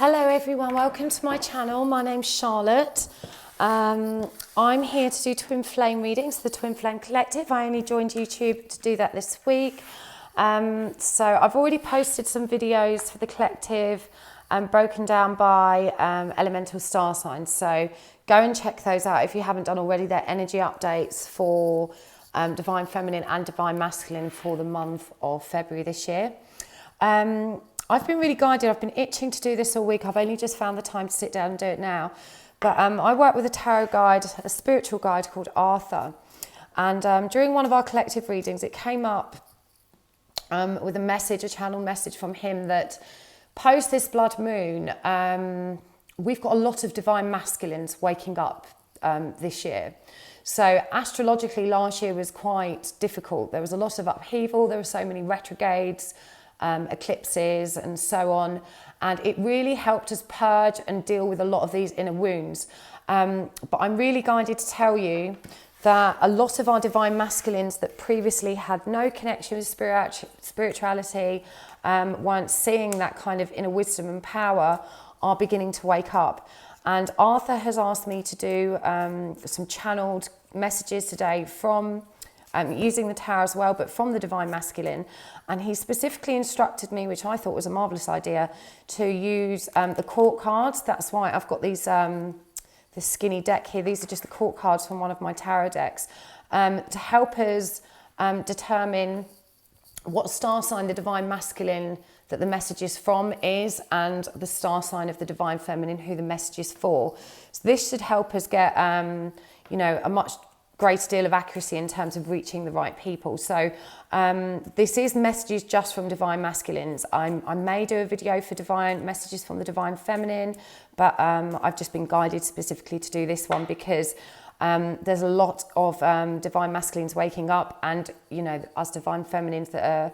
Hello everyone, welcome to my channel. My name's Charlotte. I'm here to do twin flame readings for the Twin Flame Collective. I only joined YouTube to do that this week. So I've already posted some videos for the collective broken down by elemental star signs. So go and check those out if you haven't done already. They're energy updates for Divine Feminine and Divine Masculine for the month of February this year. I've been really guided. I've been itching to do this all week. I've only just found the time to sit down and do it now. But I work with a tarot guide, a spiritual guide called Arthur. And during one of our collective readings, it came up with a message, a channel message from him that post this blood moon, we've got a lot of divine masculines waking up this year. So astrologically, last year was quite difficult. There was a lot of upheaval. There were so many retrogrades, eclipses and so on, and it really helped us purge and deal with a lot of these inner wounds. But I'm really guided to tell you that a lot of our divine masculines that previously had no connection with spirituality, weren't seeing that kind of inner wisdom and power, are beginning to wake up. And Arthur has asked me to do some channeled messages today from using the tarot as well, but from the divine masculine. And he specifically instructed me, which I thought was a marvelous idea, to use the court cards. That's why I've got these this skinny deck here. These are just the court cards from one of my tarot decks, to help us determine what star sign the divine masculine that the message is from is, and the star sign of the divine feminine who the message is for. So this should help us get you know, a much greater deal of accuracy in terms of reaching the right people. So this is messages just from divine masculines. I may do a video for divine messages from the divine feminine, but I've just been guided specifically to do this one because there's a lot of divine masculines waking up, and you know, us divine feminines that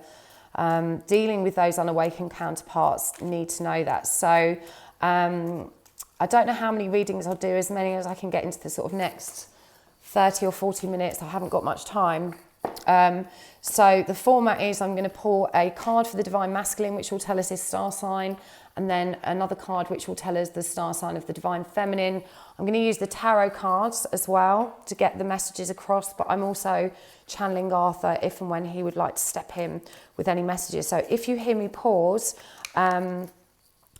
are dealing with those unawakened counterparts need to know that. So I don't know how many readings I'll do, as many as I can get into the sort of next 30 or 40 minutes. I haven't got much time. So the format is I'm going to pull a card for the divine masculine, which will tell us his star sign, and then another card which will tell us the star sign of the divine feminine. I'm going to use the tarot cards as well to get the messages across, but I'm also channeling Arthur if and when he would like to step in with any messages. So if you hear me pause,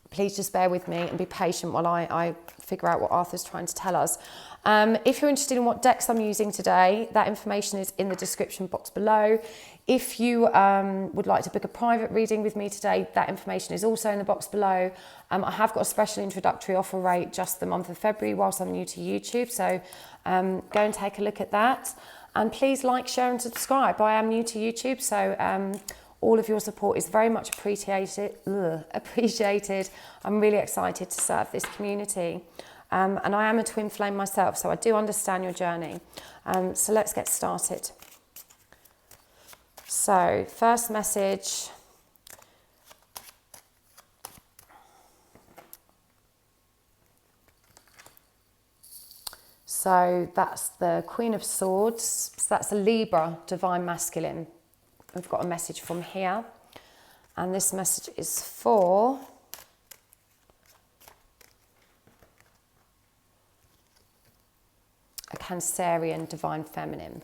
please just bear with me and be patient while I figure out what Arthur's trying to tell us. If you're interested in what decks I'm using today, that information is in the description box below. If you would like to book a private reading with me today, that information is also in the box below. I have got a special introductory offer rate just the month of February whilst I'm new to YouTube, so go and take a look at that. And please like, share and subscribe. I am new to YouTube, so all of your support is very much appreciated. I'm really excited to serve this community. And I am a twin flame myself, so I do understand your journey. So let's get started. So first message. So that's the Queen of Swords. So that's a Libra, divine masculine. We've got a message from here. And this message is for a Cancerian divine feminine.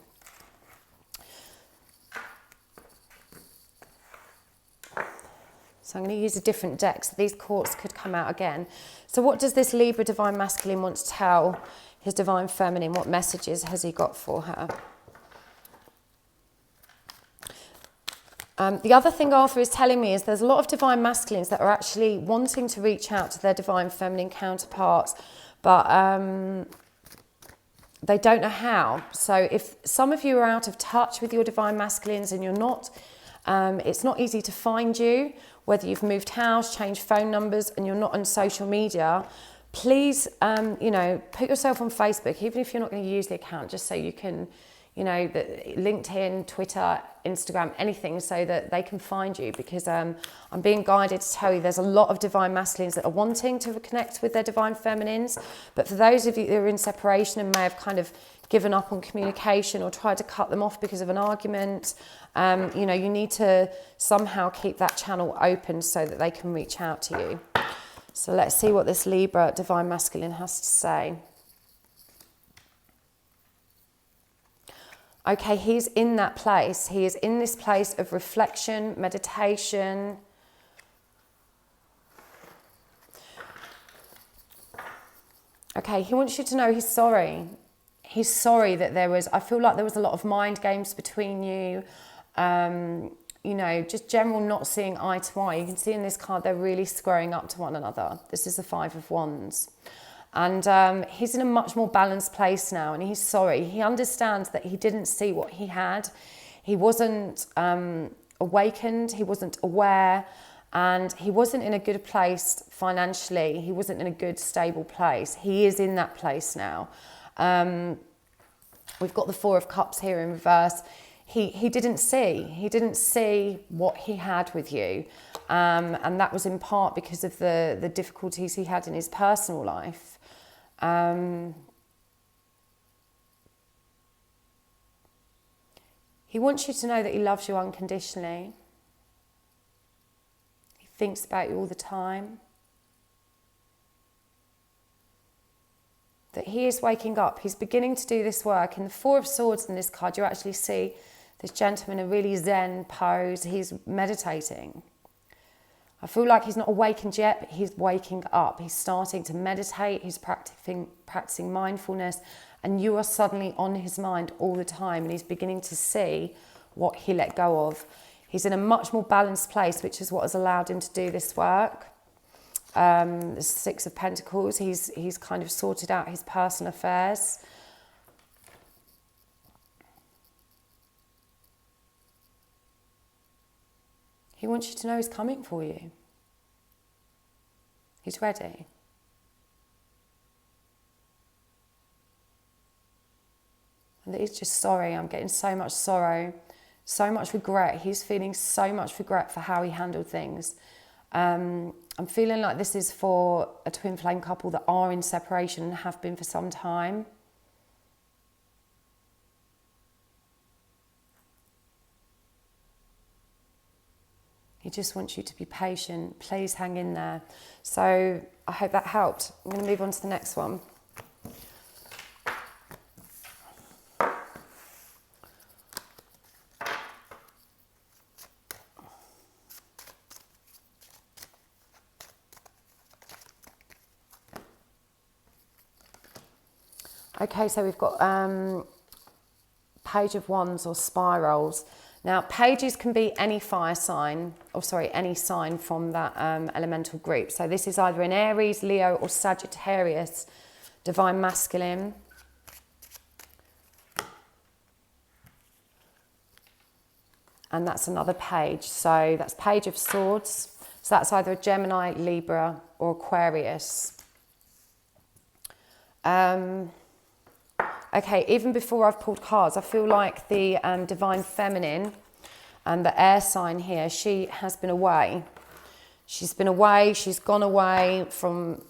So I'm going to use a different deck, so these courts could come out again. So what does this Libra divine masculine want to tell his divine feminine? What messages has he got for her? The other thing Arthur is telling me is there's a lot of divine masculines that are actually wanting to reach out to their divine feminine counterparts, but they don't know how. So if some of you are out of touch with your divine masculines and you're not, it's not easy to find you, whether you've moved house, changed phone numbers, and you're not on social media, please, you know, put yourself on Facebook, even if you're not going to use the account, just so you can, you know, LinkedIn, Twitter, Instagram, anything, so that they can find you, because I'm being guided to tell you there's a lot of divine masculines that are wanting to connect with their divine feminines, but for those of you that are in separation and may have kind of given up on communication or tried to cut them off because of an argument, you know, you need to somehow keep that channel open so that they can reach out to you. So let's see what this Libra Divine Masculine has to say. Okay, he's in that place. He is in this place of reflection, meditation. Okay, he wants you to know he's sorry. He's sorry that I feel like there was a lot of mind games between you. You know, just general not seeing eye to eye. You can see in this card, they're really squaring up to one another. This is the Five of Wands. And he's in a much more balanced place now, and he's sorry. He understands that he didn't see what he had. He wasn't awakened, he wasn't aware, and he wasn't in a good place financially. He wasn't in a good, stable place. He is in that place now. We've got the Four of Cups here in reverse. He didn't see what he had with you. And that was in part because of the difficulties he had in his personal life. He wants you to know that he loves you unconditionally. He thinks about you all the time. That he is waking up. He's beginning to do this work. In the Four of Swords in this card, you actually see this gentleman in a really zen pose. He's meditating. I feel like he's not awakened yet, but he's waking up. He's starting to meditate. He's practicing mindfulness. And you are suddenly on his mind all the time. And he's beginning to see what he let go of. He's in a much more balanced place, which is what has allowed him to do this work. The Six of Pentacles, he's kind of sorted out his personal affairs. He wants you to know he's coming for you. He's ready. And that he's just sorry. I'm getting so much sorrow, so much regret. He's feeling so much regret for how he handled things. I'm feeling like this is for a twin flame couple that are in separation and have been for some time. He just wants you to be patient. Please hang in there. So I hope that helped. I'm going to move on to the next one. Okay, so we've got Page of Wands or spirals. Now, pages can be any fire sign, any sign from that elemental group. So this is either an Aries, Leo, or Sagittarius Divine Masculine. And that's another page. So that's Page of Swords. So that's either a Gemini, Libra, or Aquarius. Okay, even before I've pulled cards, I feel like the Divine Feminine and the air sign here, she has been away. She's been away, she's gone away from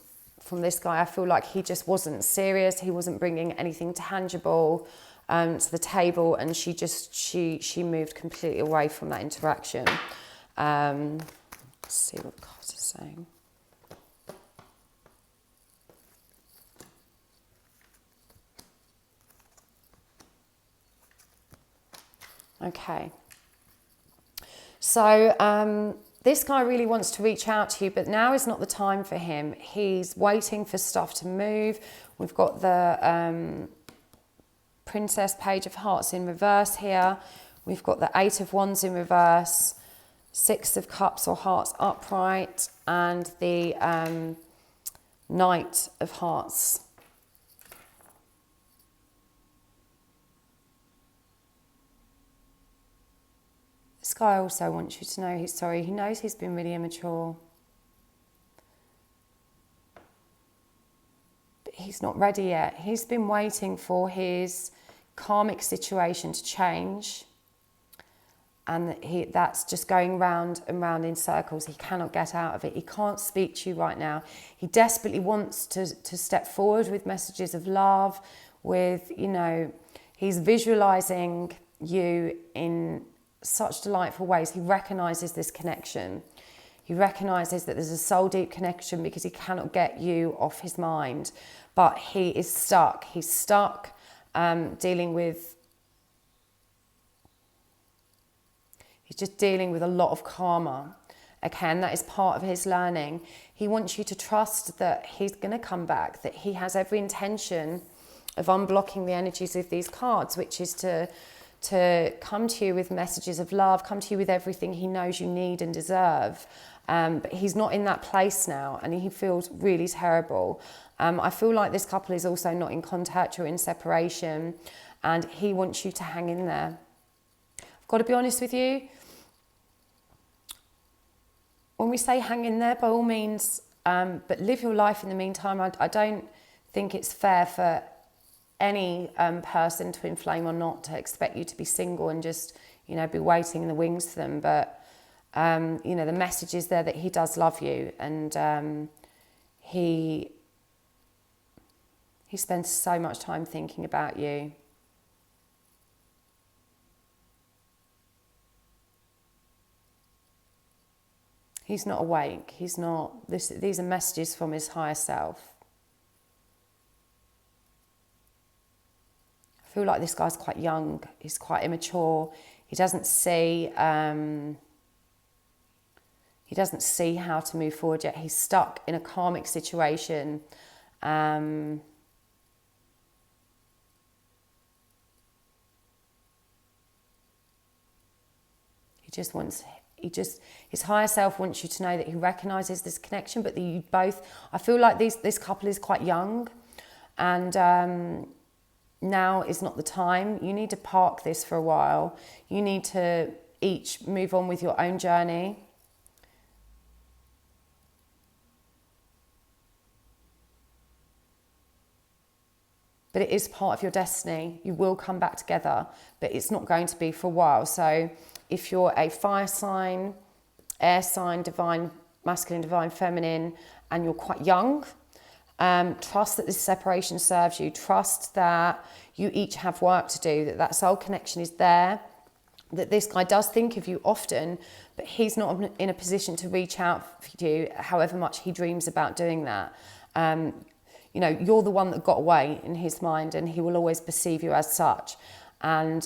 this guy. I feel like he just wasn't serious. He wasn't bringing anything tangible to the table, and she moved completely away from that interaction. Let's see what the cards are saying. Okay, so this guy really wants to reach out to you, but now is not the time for him. He's waiting for stuff to move. We've got the Princess Page of Hearts in reverse here. We've got the Eight of Wands in reverse, Six of Cups or Hearts upright, and the Knight of Hearts. This guy also wants you to know he's sorry. He knows he's been really immature. But he's not ready yet. He's been waiting for his karmic situation to change. And that's just going round and round in circles. He cannot get out of it. He can't speak to you right now. He desperately wants to step forward with messages of love, with, he's visualizing you in such delightful ways. He recognizes this connection. He recognises that there's a soul deep connection because he cannot get you off his mind. But he is stuck. He's stuck dealing with... He's just dealing with a lot of karma. Okay, and that is part of his learning. He wants you to trust that he's going to come back, that he has every intention of unblocking the energies of these cards, which is to come to you with messages of love, come to you with everything he knows you need and deserve. But he's not in that place now, and he feels really terrible. I feel like this couple is also not in contact or in separation, and he wants you to hang in there. I've got to be honest with you. When we say hang in there, by all means, but live your life in the meantime. I don't think it's fair for any person, twin flame or not, to expect you to be single and just, you know, be waiting in the wings for them. But, you know, the message is there that he does love you, and he spends so much time thinking about you. He's not awake. He's not... These are messages from his higher self. I feel like this guy's quite young. He's quite immature. He doesn't see... he doesn't see how to move forward yet. He's stuck in a karmic situation. He just wants... his higher self wants you to know that he recognises this connection, but that you both... I feel like this couple is quite young, and now is not the time. You need to park this for a while. You need to each move on with your own journey. But it is part of your destiny. You will come back together, but it's not going to be for a while. So if you're a fire sign, air sign, divine masculine, divine feminine, and you're quite young, trust that this separation serves you. Trust that you each have work to do, that soul connection is there, that this guy does think of you often, but he's not in a position to reach out for you, however much he dreams about doing that. You know, you're the one that got away in his mind, and he will always perceive you as such. And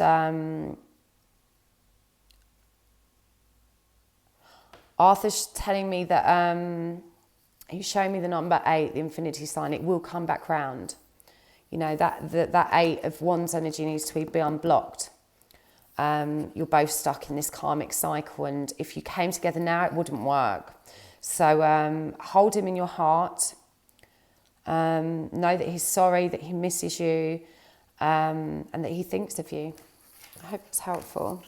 Arthur's telling me that he's showing me the number 8, the infinity sign. It will come back round. You know, that 8 of Wands energy needs to be unblocked. You're both stuck in this karmic cycle, and if you came together now, it wouldn't work. So hold him in your heart. Know that he's sorry, that he misses you, and that he thinks of you. I hope it's helpful.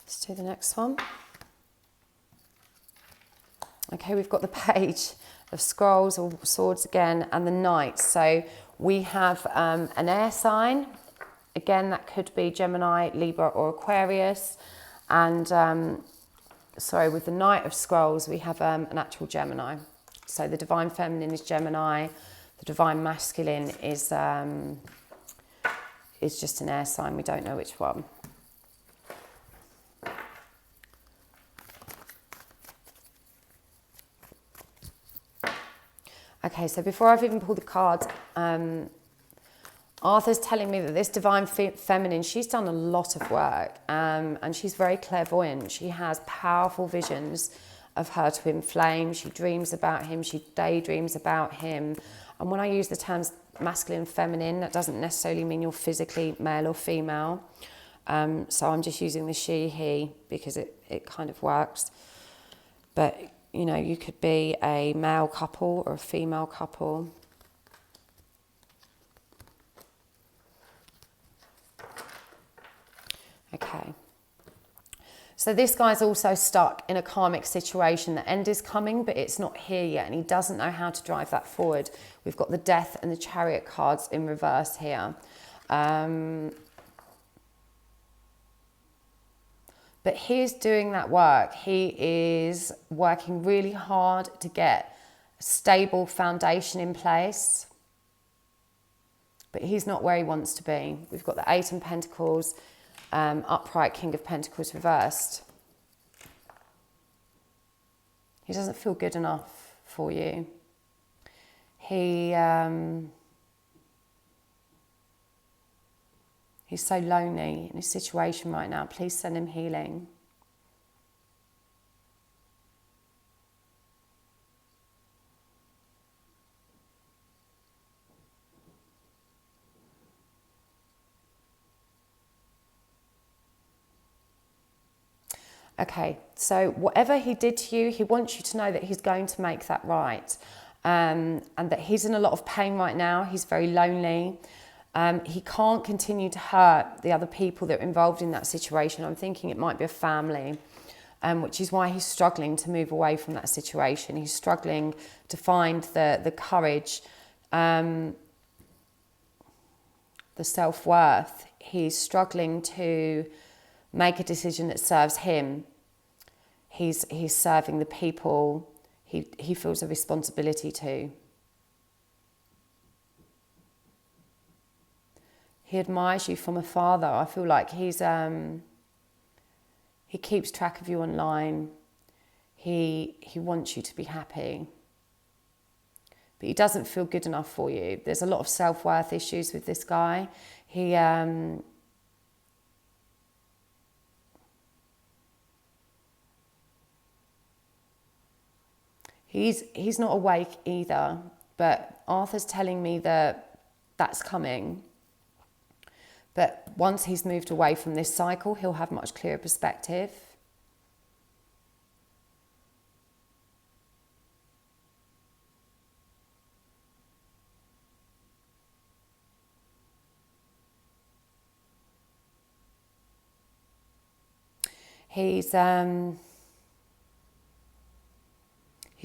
Let's do the next one. Okay, we've got the Page of Scrolls or Swords again, and the Knight. So we have an air sign. Again, that could be Gemini, Libra or Aquarius. And, with the Knight of Scrolls, we have an actual Gemini. So the Divine Feminine is Gemini. The Divine Masculine is just an air sign. We don't know which one. Okay, so before I've even pulled the cards, Arthur's telling me that this Divine Feminine, she's done a lot of work, and she's very clairvoyant. She has powerful visions of her twin flame. She dreams about him. She daydreams about him. And when I use the terms masculine and feminine, that doesn't necessarily mean you're physically male or female. So I'm just using the she, he, because it kind of works. But, you know, you could be a male couple or a female couple. Okay, so this guy's also stuck in a karmic situation. The end is coming, but it's not here yet, and he doesn't know how to drive that forward. We've got the Death and the Chariot cards in reverse here. But he's doing that work. He is working really hard to get a stable foundation in place. but he's not where he wants to be. We've got the Eight of Pentacles, upright, King of Pentacles reversed. He doesn't feel good enough for you. He's so lonely in his situation right now. Please send him healing. Okay, so whatever he did to you, he wants you to know that he's going to make that right. And that he's in a lot of pain right now. He's very lonely. He can't continue to hurt the other people that are involved in that situation. I'm thinking it might be a family, which is why he's struggling to move away from that situation. He's struggling to find the courage, the self-worth. He's struggling to make a decision that serves him. He's serving the people he feels a responsibility to. He admires you from afar, though. I feel like he keeps track of you online. He wants you to be happy. But he doesn't feel good enough for you. There's a lot of self-worth issues with this guy. He's not awake either, but Arthur's telling me that that's coming. But once he's moved away from this cycle, he'll have much clearer perspective. He's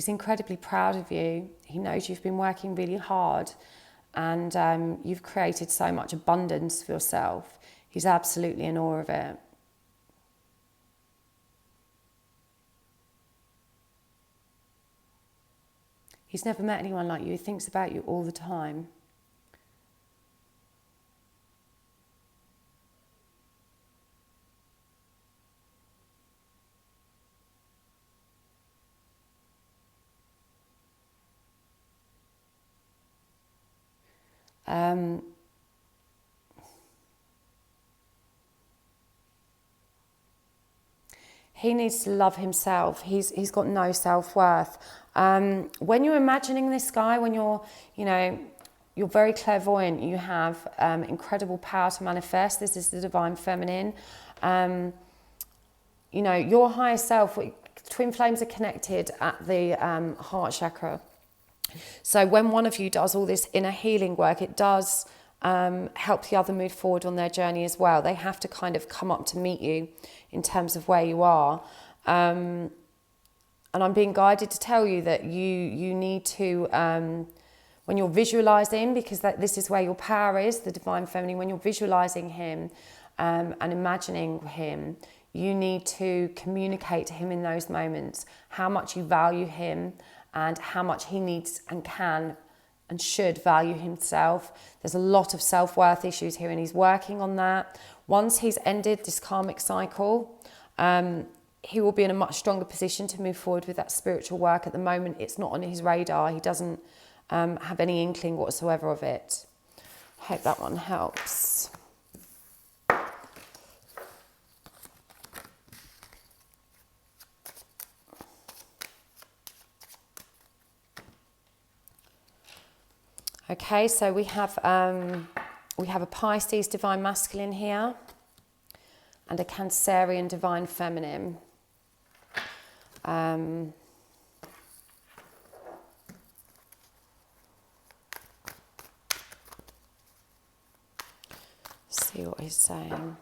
incredibly proud of you. He knows you've been working really hard and you've created so much abundance for yourself. He's absolutely in awe of it. He's never met anyone like you. He thinks about you all the time. He needs to love himself. He's got no self-worth. When you're imagining this guy, when you're very clairvoyant, you have incredible power to manifest. This is the divine feminine. Your higher self, twin flames are connected at the heart chakra. So when one of you does all this inner healing work, it does help the other move forward on their journey as well. They have to kind of come up to meet you in terms of where you are. And I'm being guided to tell you that you need to, when you're visualizing, because this is where your power is, the divine feminine, when you're visualizing him and imagining him, you need to communicate to him in those moments how much you value him and how much he needs and can and should value himself. There's a lot of self-worth issues here and he's working on that. Once he's ended this karmic cycle, he will be in a much stronger position to move forward with that spiritual work. At the moment, it's not on his radar. He doesn't have any inkling whatsoever of it. I hope that one helps. Okay, so we have a Pisces divine masculine here and a Cancerian divine feminine. See what he's saying.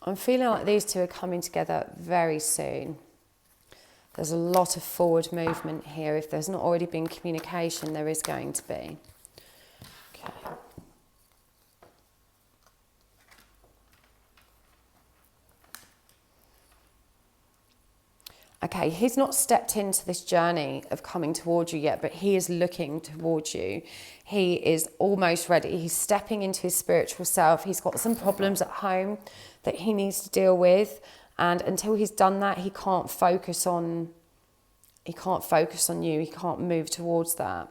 I'm feeling like these two are coming together very soon. There's a lot of forward movement here. If there's not already been communication, there is going to be. Okay. Okay, he's not stepped into this journey of coming towards you yet, but he is looking towards you. He is almost ready. He's stepping into his spiritual self. He's got some problems at home that he needs to deal with. And until he's done that, he can't focus on you. He can't move towards that.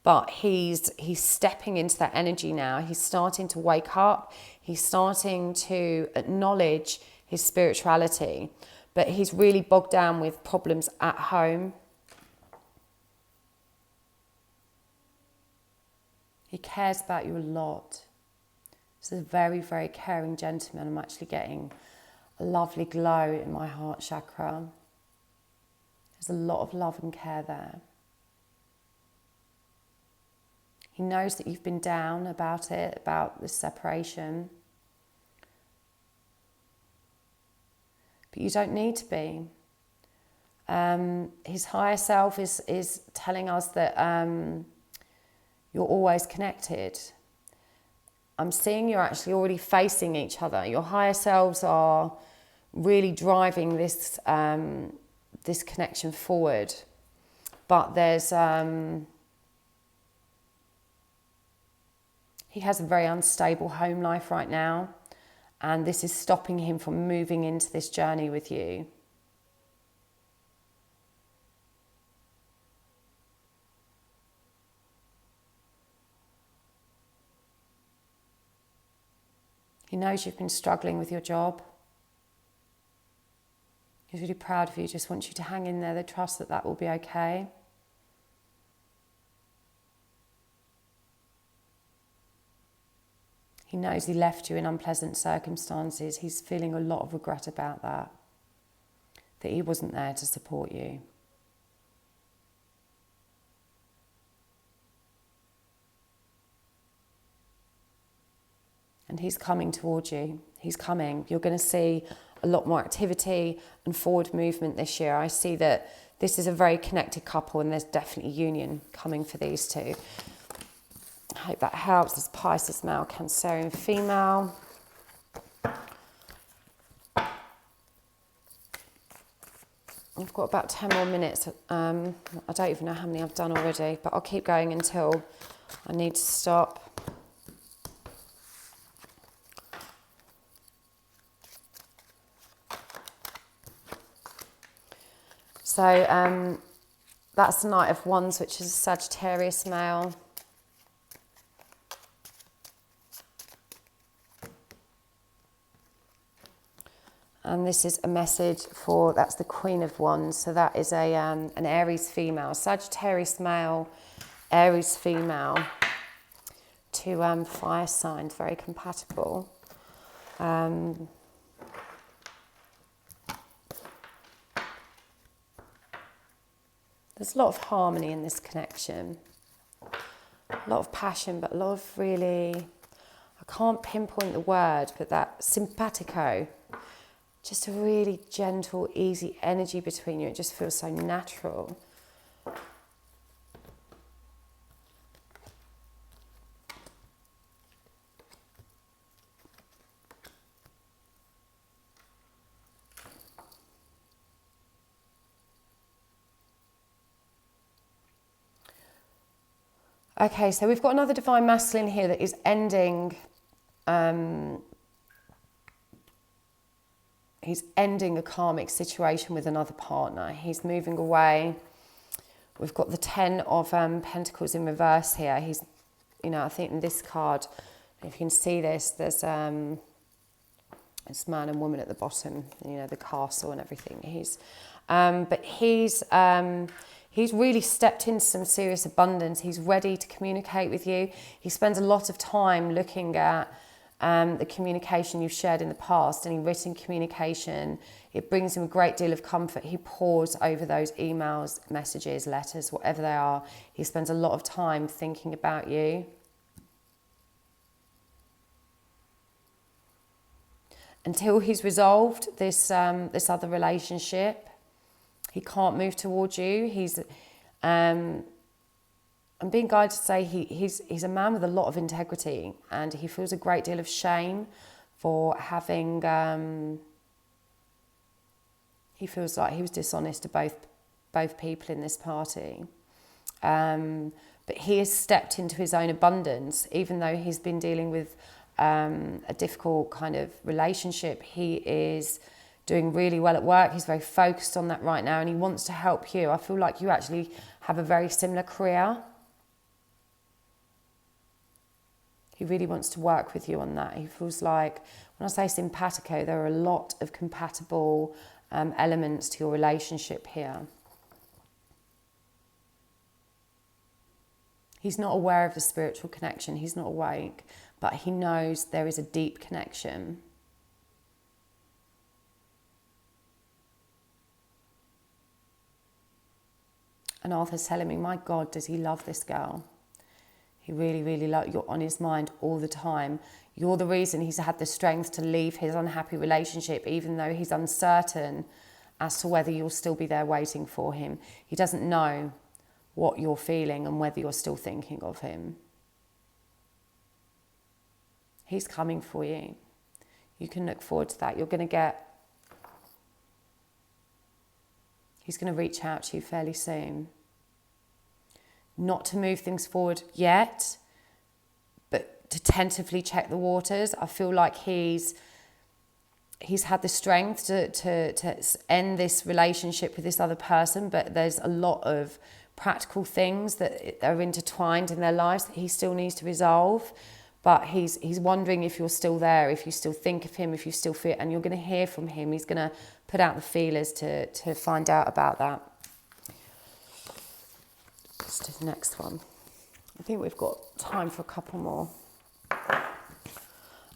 But he's stepping into that energy now. He's starting to wake up. He's starting to acknowledge his spirituality. But he's really bogged down with problems at home. He cares about you a lot. He's a very, very caring gentleman. I'm actually getting a lovely glow in my heart chakra. There's a lot of love and care there. He knows that you've been down about it, about this separation. But you don't need to be. His higher self is telling us that you're always connected. I'm seeing you're actually already facing each other. Your higher selves are really driving this this connection forward. But there's he has a very unstable home life right now, and this is stopping him from moving into this journey with you. He knows you've been struggling with your job. He's really proud of you, just wants you to hang in there, the trust that that will be okay. He knows he left you in unpleasant circumstances. He's feeling a lot of regret about that he wasn't there to support you. And he's coming towards you. He's coming. You're going to see a lot more activity and forward movement this year. I see that this is a very connected couple, and there's definitely union coming for these two. I hope that helps. There's Pisces male, Cancerian female. I've got about 10 more minutes. I don't even know how many I've done already, but I'll keep going until I need to stop. So that's the Knight of Wands, which is a Sagittarius male. And this is a message for, that's the Queen of Wands. So that is an Aries female, Sagittarius male, Aries female. Two fire signs, very compatible. There's a lot of harmony in this connection. A lot of passion, but a lot of really, I can't pinpoint the word, but that simpatico. Just a really gentle, easy energy between you. It just feels so natural. Okay, so we've got another Divine Masculine here that is ending, he's ending a karmic situation with another partner. He's moving away. We've got the 10 of Pentacles in reverse here. He's, you know, I think in this card, if you can see this, there's this man and woman at the bottom, you know, the castle and everything. But he's really stepped into some serious abundance. He's ready to communicate with you. He spends a lot of time looking at the communication you've shared in the past, any written communication. It brings him a great deal of comfort. He pores over those emails, messages, letters, whatever they are. He spends a lot of time thinking about you. Until he's resolved this other relationship, he can't move towards you. I'm being guided to say he's a man with a lot of integrity, and he feels a great deal of shame for having He feels like he was dishonest to both people in this party. But he has stepped into his own abundance, even though he's been dealing with a difficult kind of relationship. He is doing really well at work. He's very focused on that right now, and he wants to help you. I feel like you actually have a very similar career. He really wants to work with you on that. He feels like, when I say simpatico, there are a lot of compatible elements to your relationship here. He's not aware of the spiritual connection. He's not awake, but he knows there is a deep connection. And Arthur's telling me, my God, does he love this girl? He really, really loves, you're on his mind all the time. You're the reason he's had the strength to leave his unhappy relationship, even though he's uncertain as to whether you'll still be there waiting for him. He doesn't know what you're feeling and whether you're still thinking of him. He's coming for you. You can look forward to that. He's going to reach out to you fairly soon. Not to move things forward yet, but to tentatively check the waters. I feel like he's had the strength to end this relationship with this other person, but there's a lot of practical things that are intertwined in their lives that he still needs to resolve. But he's wondering if you're still there, if you still think of him, if you still feel, and you're going to hear from him. He's going to put out the feelers to find out about that. Let's do the next one. I think we've got time for a couple more.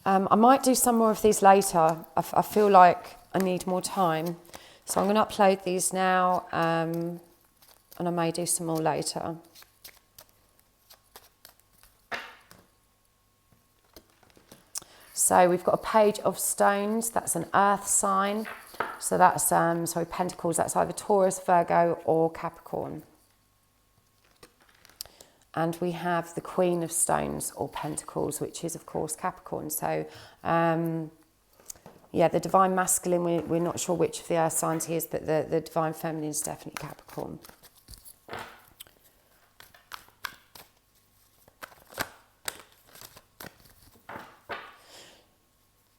I might do some more of these later. I feel like I need more time. So I'm going to upload these now, and I may do some more later. So we've got a page of stones. That's an earth sign. So that's, pentacles. That's either Taurus, Virgo or Capricorn. And we have the Queen of Stones or Pentacles, which is, of course, Capricorn. So, the Divine Masculine, we're not sure which of the earth signs he is, but the Divine Feminine is definitely Capricorn.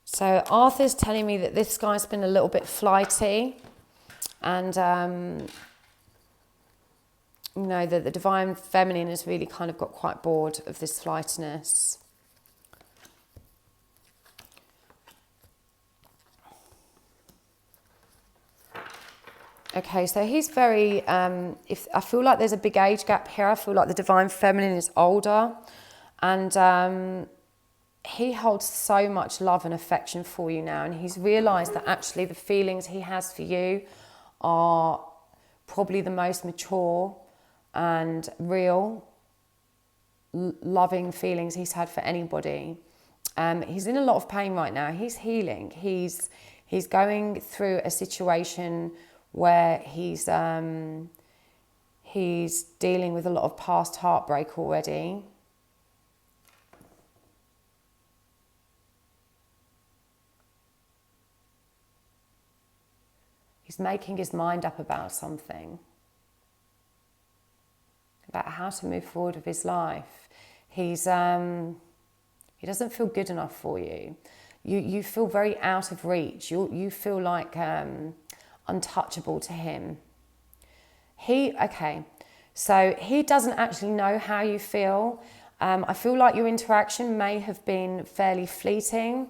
So Arthur's telling me that this guy's been a little bit flighty, and that the Divine Feminine has really kind of got quite bored of this flightiness. Okay, so he's very, I feel like there's a big age gap here. I feel like the Divine Feminine is older, and he holds so much love and affection for you now, and he's realised that actually the feelings he has for you are probably the most mature and real, loving feelings he's had for anybody. He's in a lot of pain right now. He's healing. He's going through a situation where he's dealing with a lot of past heartbreak already. He's making his mind up about something, about how to move forward with his life. He doesn't feel good enough for you. You feel very out of reach. You feel like untouchable to him. So he doesn't actually know how you feel. I feel like your interaction may have been fairly fleeting,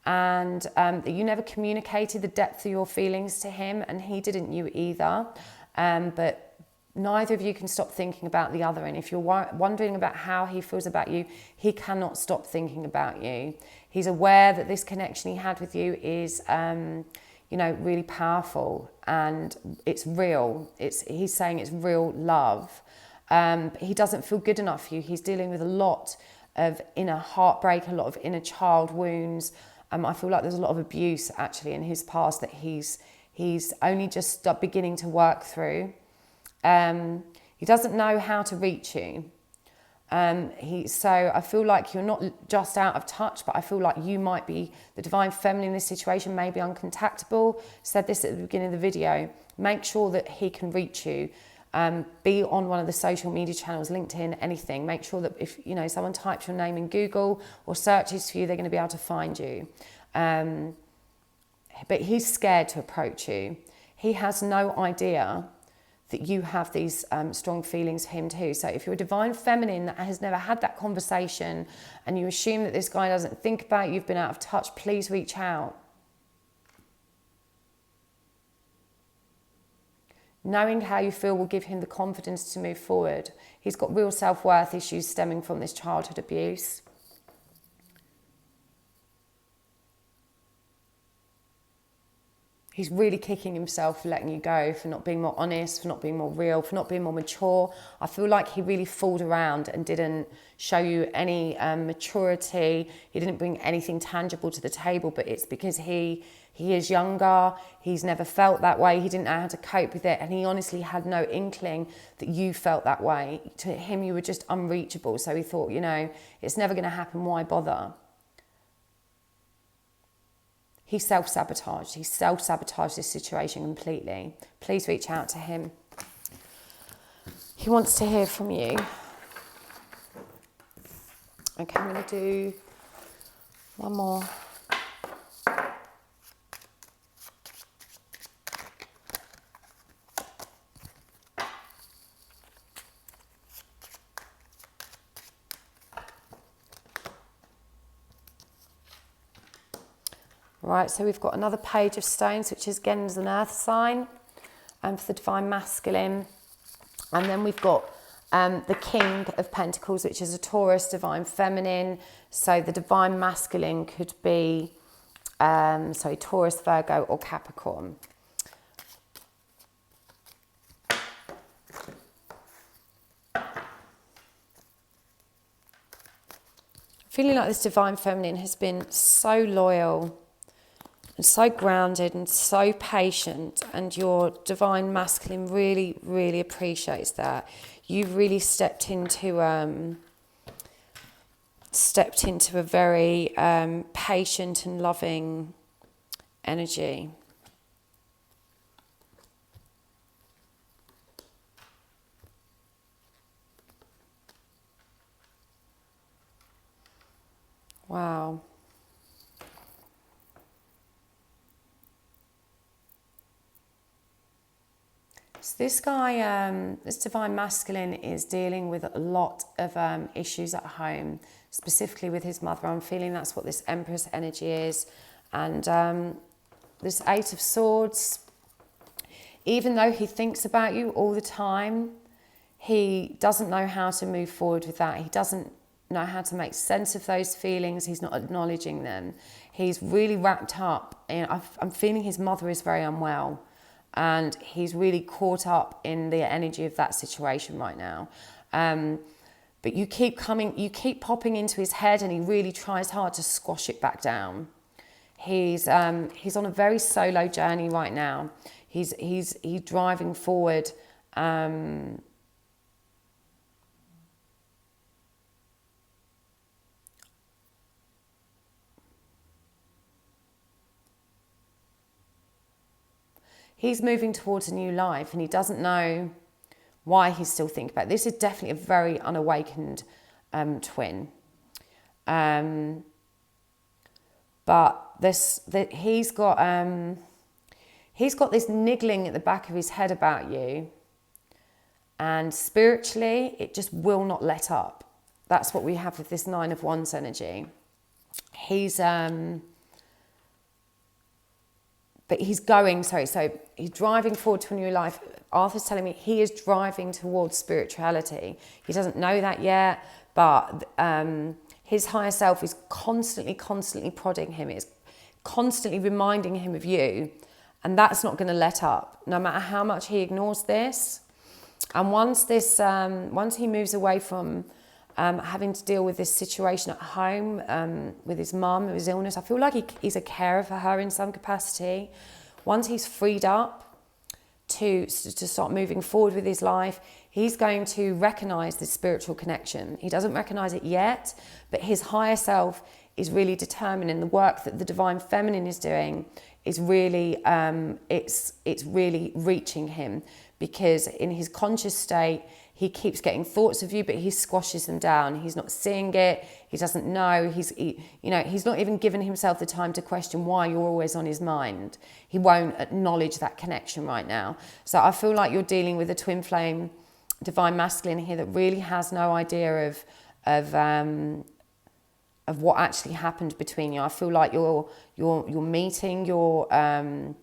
and that you never communicated the depth of your feelings to him, and he didn't you either. But neither of you can stop thinking about the other, and if you're wondering about how he feels about you, he cannot stop thinking about you. He's aware that this connection he had with you is really powerful, and it's real. He's saying it's real love. But he doesn't feel good enough for you. He's dealing with a lot of inner heartbreak, a lot of inner child wounds. I feel like there's a lot of abuse actually in his past that he's only just beginning to work through. He doesn't know how to reach you. So I feel like you're not just out of touch, but I feel like you might be, the divine feminine in this situation may be uncontactable. Said this at the beginning of the video. Make sure that he can reach you. Be on one of the social media channels, LinkedIn, anything. Make sure that if someone types your name in Google or searches for you, they're going to be able to find you. But he's scared to approach you. He has no idea that you have these strong feelings for him too. So if you're a divine feminine that has never had that conversation and you assume that this guy doesn't think about you, you've been out of touch, please reach out. Knowing how you feel will give him the confidence to move forward. He's got real self-worth issues stemming from this childhood abuse. He's really kicking himself for letting you go, for not being more honest, for not being more real, for not being more mature. I feel like he really fooled around and didn't show you any maturity. He didn't bring anything tangible to the table, but it's because he is younger. He's never felt that way. He didn't know how to cope with it. And he honestly had no inkling that you felt that way. To him, you were just unreachable. So he thought, it's never going to happen. Why bother? He self-sabotaged. He self-sabotaged this situation completely. Please reach out to him. He wants to hear from you. Okay, I'm going to do one more. Right, so we've got another page of stones, which is again as an earth sign, and for the divine masculine. And then we've got the King of Pentacles, which is a Taurus, divine feminine. So the divine masculine could be, Taurus, Virgo, or Capricorn. Feeling like this divine feminine has been so loyal and so grounded and so patient, and your divine masculine really, really appreciates that. You've really stepped into a very patient and loving energy. Wow. So this guy, this divine masculine, is dealing with a lot of issues at home, specifically with his mother. I'm feeling that's what this Empress energy is. And this Eight of Swords, even though he thinks about you all the time, he doesn't know how to move forward with that. He doesn't know how to make sense of those feelings. He's not acknowledging them. He's really wrapped up in, I'm feeling his mother is very unwell. And he's really caught up in the energy of that situation right now. But you keep popping into his head, and he really tries hard to squash it back down. He's on a very solo journey right now. He's driving forward. He's moving towards a new life, and he doesn't know why he's still thinking about it. This is definitely a very unawakened twin. But he's got this niggling at the back of his head about you, and spiritually, it just will not let up. That's what we have with this Nine of Wands energy. But he's going, so he's driving forward to a new life. Arthur's telling me he is driving towards spirituality. He doesn't know that yet, but his higher self is constantly prodding him. It's constantly reminding him of you, and that's not going to let up, no matter how much he ignores this. And once he moves away from having to deal with this situation at home, with his mum, with his illness. I feel like he's a carer for her in some capacity. Once he's freed up to start moving forward with his life, he's going to recognize this spiritual connection. He doesn't recognize it yet, but his higher self is really determining the work that the divine feminine is doing is really, it's really reaching him, because in his conscious state, he keeps getting thoughts of you, but he squashes them down. He's not seeing it. He doesn't know. He's not even given himself the time to question why you're always on his mind. He won't acknowledge that connection right now. So I feel like you're dealing with a twin flame divine masculine here that really has no idea of what actually happened between you. I feel like your meeting, your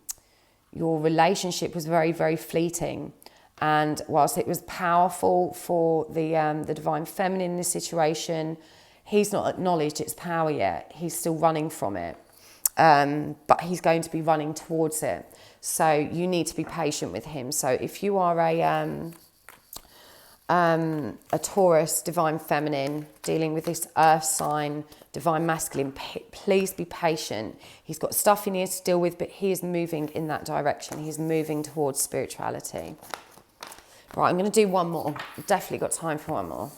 relationship was very, very fleeting. And whilst it was powerful for the divine feminine in this situation, he's not acknowledged its power yet. He's still running from it, but he's going to be running towards it. So you need to be patient with him. So if you are a Taurus divine feminine dealing with this earth sign divine masculine, please be patient. He's got stuff he needs to deal with, but he is moving in that direction. He's moving towards spirituality. Right, I'm going to do one more. I've definitely got time for one more.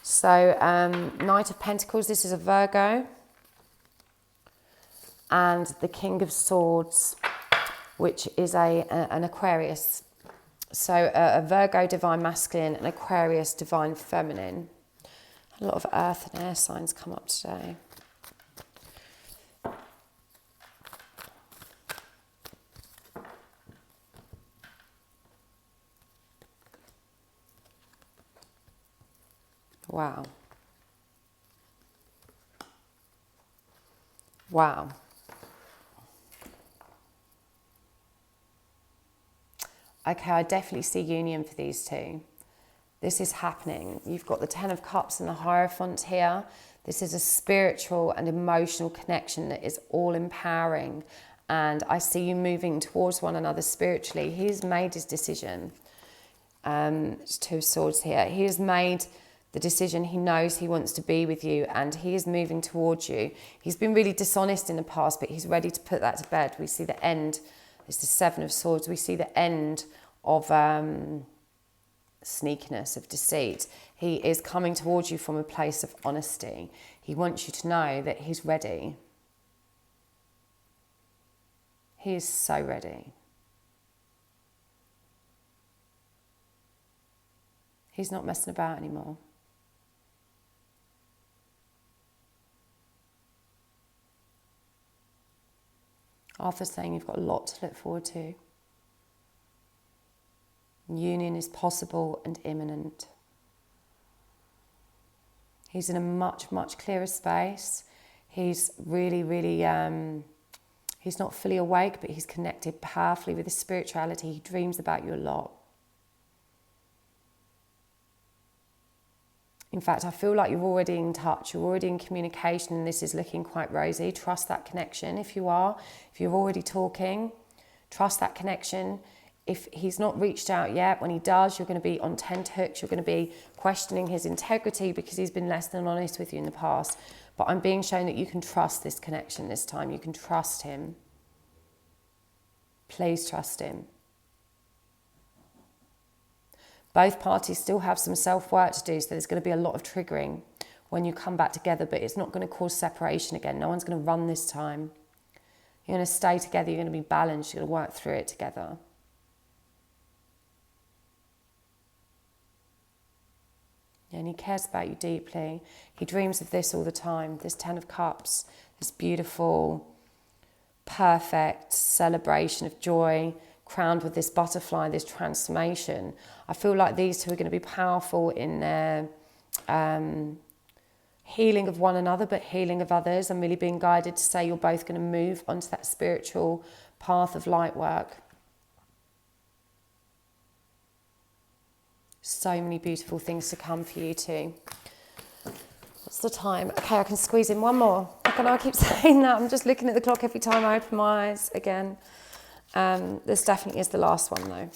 So, Knight of Pentacles, this is a Virgo. And the King of Swords, which is an Aquarius. So, a Virgo divine masculine, an Aquarius divine feminine. A lot of earth and air signs come up today. Wow. Wow. Okay, I definitely see union for these two. This is happening. You've got the Ten of Cups and the Hierophant here. This is a spiritual and emotional connection that is all empowering. And I see you moving towards one another spiritually. He's made his decision. There's Two of Swords here. He has made the decision. He knows he wants to be with you and he is moving towards you. He's been really dishonest in the past, but he's ready to put that to bed. We see the end. It's the Seven of Swords. We see the end of sneakiness, of deceit. He is coming towards you from a place of honesty. He wants you to know that he's ready. He is so ready. He's not messing about anymore. Arthur's saying you've got a lot to look forward to. Union is possible and imminent. He's in a much, much clearer space. He's really, really, he's not fully awake, but he's connected powerfully with his spirituality. He dreams about you a lot. In fact, I feel like you're already in touch, you're already in communication, and this is looking quite rosy. Trust that connection if you are. If you're already talking, trust that connection. If he's not reached out yet, when he does, you're going to be on tenterhooks. You're going to be questioning his integrity because he's been less than honest with you in the past. But I'm being shown that you can trust this connection this time. You can trust him. Please trust him. Both parties still have some self-work to do, so there's going to be a lot of triggering when you come back together, but it's not going to cause separation again. No one's going to run this time. You're going to stay together. You're going to be balanced. You're going to work through it together. And he cares about you deeply. He dreams of this all the time. This Ten of Cups, this beautiful, perfect celebration of joy, crowned with this butterfly, this transformation. I feel like these two are going to be powerful in their healing of one another, but healing of others. I'm really being guided to say you're both going to move onto that spiritual path of light work. So many beautiful things to come for you too. What's the time? Okay, I can squeeze in one more. I know I keep saying that. I'm just looking at the clock every time I open my eyes again. This definitely is the last one though.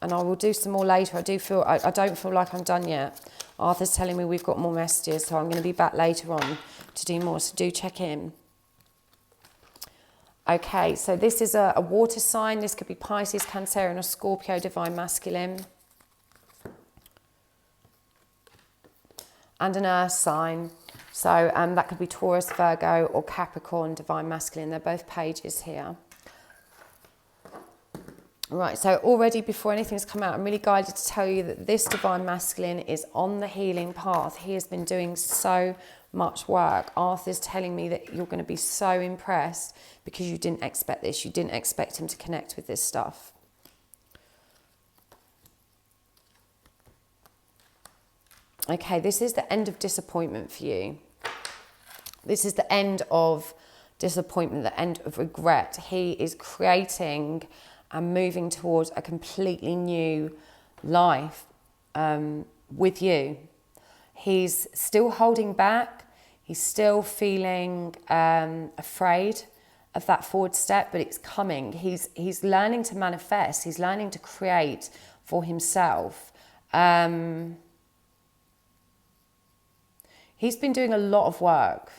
And I will do some more later. I don't feel like I'm done yet. Arthur's telling me we've got more messages, so I'm going to be back later on to do more, so do check in. Okay, so this is a water sign. This could be Pisces, Cancer, or Scorpio, Divine Masculine. And an earth sign. So that could be Taurus, Virgo, or Capricorn, Divine Masculine. They're both pages here. Right, so already before anything's come out, I'm really guided to tell you that this Divine Masculine is on the healing path. He has been doing so much work. Arthur's telling me that you're going to be so impressed because you didn't expect this. You didn't expect him to connect with this stuff. Okay, this is the end of disappointment for you. This is the end of disappointment, the end of regret. He is creating and moving towards a completely new life with you. He's still holding back. He's still feeling afraid of that forward step, but it's coming. He's learning to manifest. He's learning to create for himself. He's been doing a lot of work.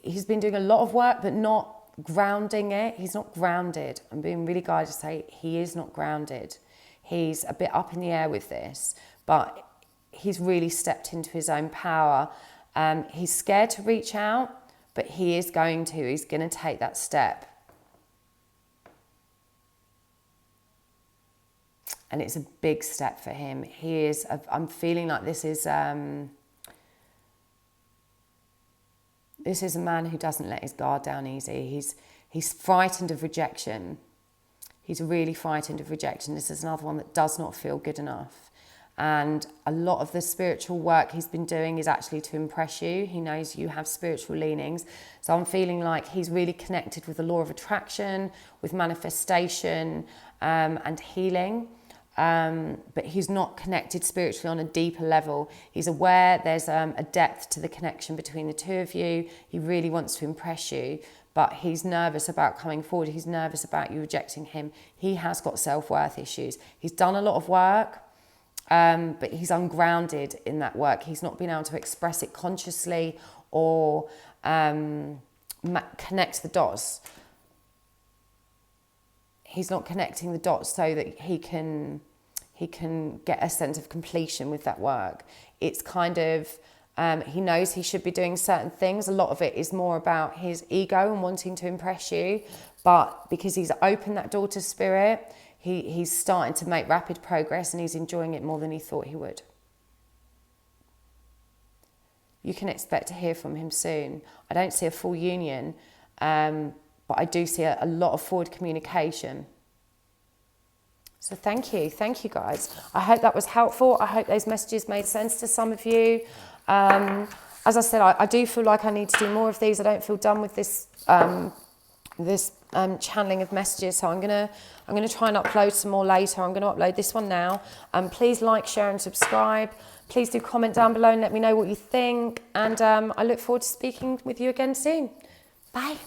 He's been doing a lot of work, but not grounding it. He's not grounded. I'm being really guided to say he is not grounded. He's a bit up in the air with this, but he's really stepped into his own power. He's scared to reach out, but he is going to. He's going to take that step. And it's a big step for him. He is, I'm feeling like this is a man who doesn't let his guard down easy. He's frightened of rejection. He's really frightened of rejection. This is another one that does not feel good enough. And a lot of the spiritual work he's been doing is actually to impress you. He knows you have spiritual leanings. So I'm feeling like he's really connected with the law of attraction, with manifestation, and healing. But he's not connected spiritually on a deeper level. He's aware there's a depth to the connection between the two of you. He really wants to impress you, but he's nervous about coming forward. He's nervous about you rejecting him. He has got self-worth issues. He's done a lot of work, but he's ungrounded in that work. He's not been able to express it consciously or connect the dots. He's not connecting the dots so that he can get a sense of completion with that work. It's kind of, he knows he should be doing certain things. A lot of it is more about his ego and wanting to impress you. But because he's opened that door to spirit, he's starting to make rapid progress and he's enjoying it more than he thought he would. You can expect to hear from him soon. I don't see a full union, but I do see a lot of forward communication. So thank you guys. I hope that was helpful. I hope those messages made sense to some of you. As I said, I do feel like I need to do more of these. I don't feel done with this channeling of messages. So I'm gonna try and upload some more later. I'm gonna upload this one now. Please like, share, and subscribe. Please do comment down below and let me know what you think. And I look forward to speaking with you again soon. Bye.